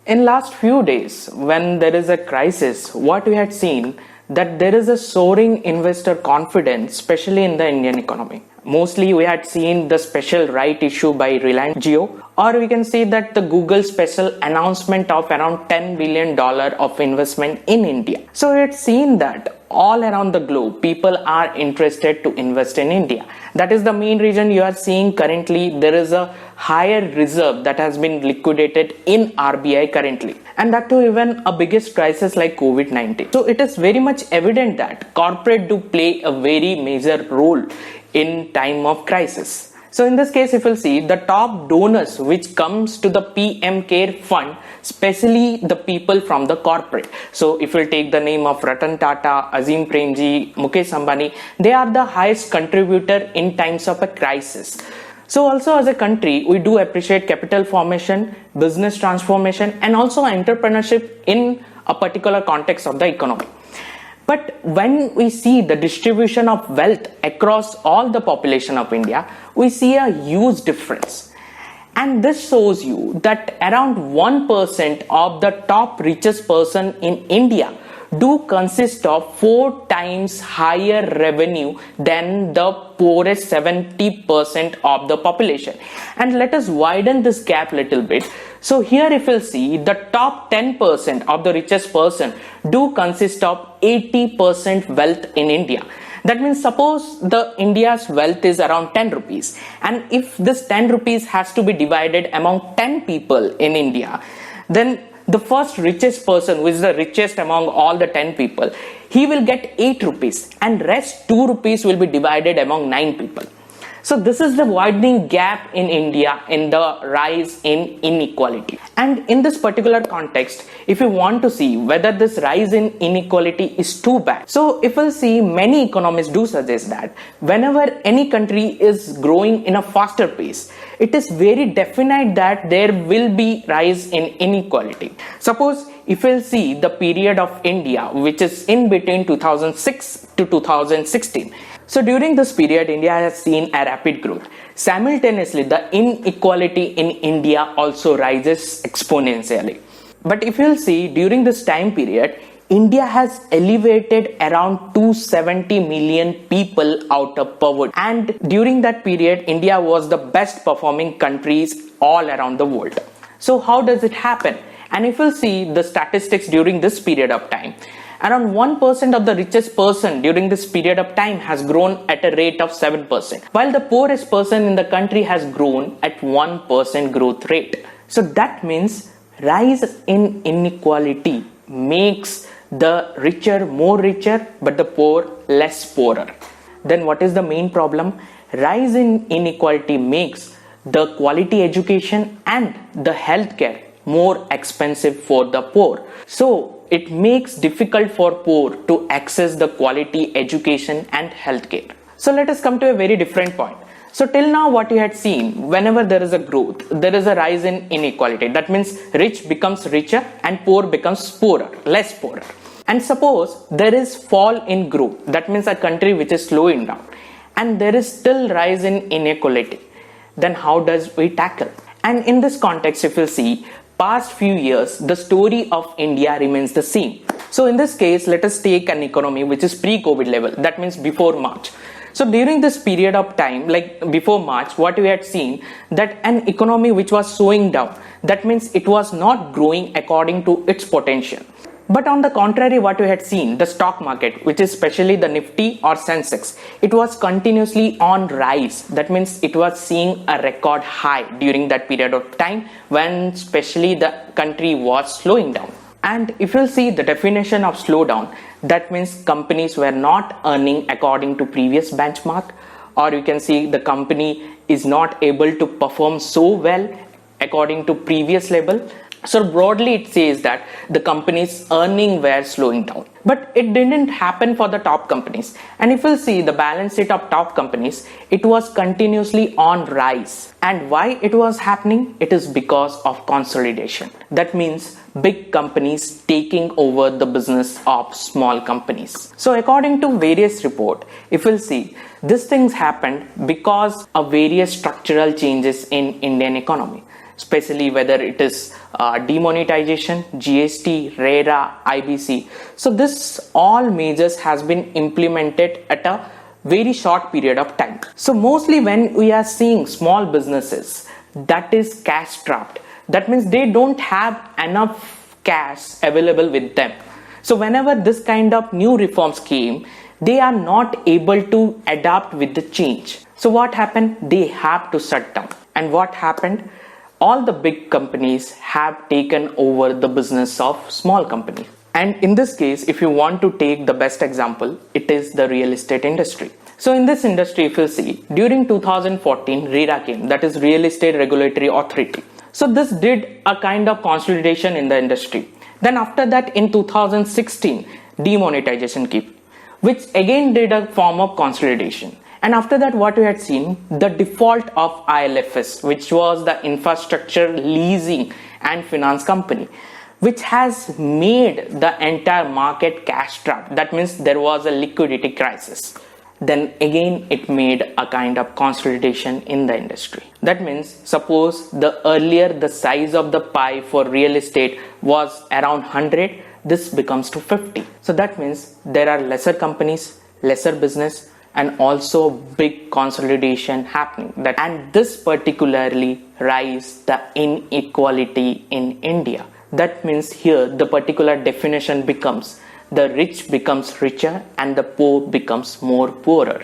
In last few days, when there is a crisis, what we had seen that there is a soaring investor confidence, especially in the Indian economy. Mostly we had seen the special right issue by Reliance Jio, or we can see that the Google special announcement of around $10 billion of investment in India. So we had seen that all around the globe, people are interested to invest in India. That is the main reason you are seeing currently there is a higher reserve that has been liquidated in RBI currently. And that too even a biggest crisis like COVID-19. So it is very much evident that corporate do play a very major role in time of crisis. So in this case, if you'll see the top donors which comes to the PM Care Fund, especially the people from the corporate. So if you'll take the name of Ratan Tata, Azim Premji, Mukesh Ambani, they are the highest contributor in times of a crisis. So also as a country, we do appreciate capital formation, business transformation, and also entrepreneurship in a particular context of the economy. But when we see the distribution of wealth across all the population of India, we see a huge difference. And this shows you that around 1% of the top richest person in India do consist of 4 times higher revenue than the poorest 70% of the population. And let us widen this gap a little bit. So here if you'll see the top 10% of the richest person do consist of 80% wealth in India. That means suppose the India's wealth is around 10 rupees, and if this 10 rupees has to be divided among 10 people in India, then the first richest person, who is the richest among all the 10 people, he will get 8 rupees and rest 2 rupees will be divided among 9 people. So this is the widening gap in India in the rise in inequality. And in this particular context, if you want to see whether this rise in inequality is too bad, so if we'll see, many economists do suggest that whenever any country is growing in a faster pace, it is very definite that there will be rise in inequality. Suppose if we'll see the period of India, which is in between 2006 to 2016. So during this period, India has seen a rapid growth. Simultaneously, the inequality in India also rises exponentially. But if you'll see, during this time period, India has elevated around 270 million people out of poverty. And during that period, India was the best performing countries all around the world. So how does it happen? And if you'll see the statistics during this period of time, around 1% of the richest person during this period of time has grown at a rate of 7%, while the poorest person in the country has grown at 1% growth rate. So that means rise in inequality makes the richer more richer, but the poor less poorer. Then what is the main problem? Rise in inequality makes the quality education and the healthcare more expensive for the poor. So it makes difficult for poor to access the quality education and healthcare. So let us come to a very different point. So till now what you had seen, whenever there is a growth, there is a rise in inequality. That means rich becomes richer and poor becomes poorer, less poorer. And suppose there is fall in growth, that means a country which is slowing down, and there is still rise in inequality. Then how does we tackle? And in this context, if you see, past few years, the story of India remains the same. So in this case, let us take an economy which is pre-COVID level, that means before March. So during this period of time, like before March, what we had seen that an economy which was slowing down, that means it was not growing according to its potential. But on the contrary, what we had seen, the stock market, which is especially the Nifty or Sensex, it was continuously on rise. That means it was seeing a record high during that period of time when especially the country was slowing down. And if you'll see the definition of slowdown, that means companies were not earning according to previous benchmark, or you can see the company is not able to perform so well according to previous level. So broadly it says that the company's earning were slowing down. But it didn't happen for the top companies. And if you'll see the balance sheet of top companies, it was continuously on rise. And why it was happening? It is because of consolidation. That means big companies taking over the business of small companies. So according to various reports, if you'll see, these things happened because of various structural changes in Indian economy. Especially whether it is demonetization, GST, RERA, IBC. So this all measures has been implemented at a very short period of time. So mostly when we are seeing small businesses that is cash strapped, that means they don't have enough cash available with them. So whenever this kind of new reforms came, they are not able to adapt with the change. So what happened? They have to shut down. And what happened? All the big companies have taken over the business of small companies. And in this case, if you want to take the best example, it is the real estate industry. So in this industry, if you see, during 2014, RERA came, that is Real Estate Regulatory Authority. So this did a kind of consolidation in the industry. Then after that, in 2016, demonetization came, which again did a form of consolidation. And after that, what we had seen, the default of ILFS, which was the infrastructure leasing and finance company, which has made the entire market cash strapped. That means there was a liquidity crisis. Then again, it made a kind of consolidation in the industry. That means, suppose the earlier the size of the pie for real estate was around 100, this becomes to 50. So that means there are lesser companies, lesser business, and also big consolidation happening. And this particularly rise the inequality in India. That means here the particular definition becomes the rich becomes richer and the poor becomes more poorer.